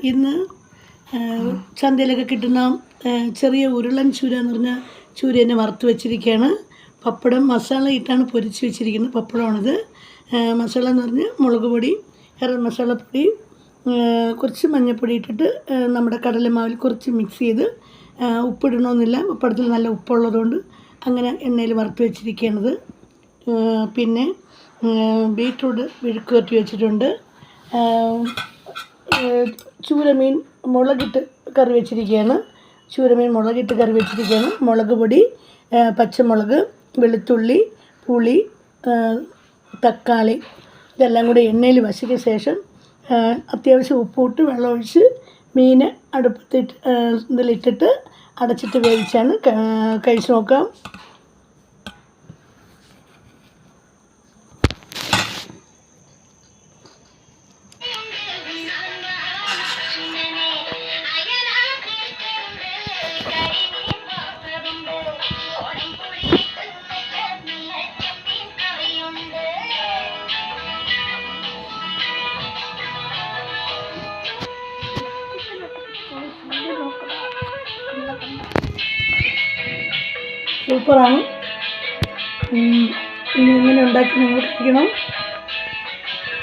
ഇന്ന് ചന്തയിലൊക്കെ കിട്ടുന്ന ചെറിയ ഉരുളൻ ചൂര എന്ന് പറഞ്ഞ ചൂര തന്നെ വറുത്ത് വെച്ചിരിക്കുകയാണ്. പപ്പടം മസാല ഇട്ടാണ് പൊരിച്ച് വെച്ചിരിക്കുന്നത്. പപ്പടമാണിത്. മസാല എന്ന് പറഞ്ഞാൽ മുളക് പൊടി, ഗരം മസാലപ്പൊടി, കുറച്ച് മഞ്ഞൾപ്പൊടി ഇട്ടിട്ട് നമ്മുടെ കടലമാവിൽ കുറച്ച് മിക്സ് ചെയ്ത്, ഉപ്പിടണമെന്നില്ല, പപ്പടത്തിൽ നല്ല ഉപ്പുള്ളതുകൊണ്ട് അങ്ങനെ എണ്ണയിൽ വറുത്ത് വെച്ചിരിക്കുകയാണിത്. പിന്നെ ബീറ്റ്റൂട്ട് മെഴുക്ക് പുരട്ടി വെച്ചിട്ടുണ്ട്. ചൂരമീൻ മുളകിട്ട് കറി വെച്ചിരിക്കുകയാണ്. ചൂരമീൻ മുളകിട്ട് കറി വെച്ചിരിക്കുകയാണ്. മുളക് പൊടി, പച്ചമുളക്, വെളുത്തുള്ളി, പുളി, തക്കാളി ഇതെല്ലാം കൂടി എണ്ണയിൽ വശിച്ച ശേഷം അത്യാവശ്യം ഉപ്പിട്ട് വെള്ളമൊഴിച്ച് മീൻ അടുപ്പത്തിട്ട് ഇതിലിട്ടിട്ട് അടച്ചിട്ട് വേവിച്ചാണ് കഴിച്ച് നോക്കാം. സൂപ്പറാണ്. ഇനി ഇങ്ങനെ ഉണ്ടാക്കി നിങ്ങൾ കഴിക്കണം.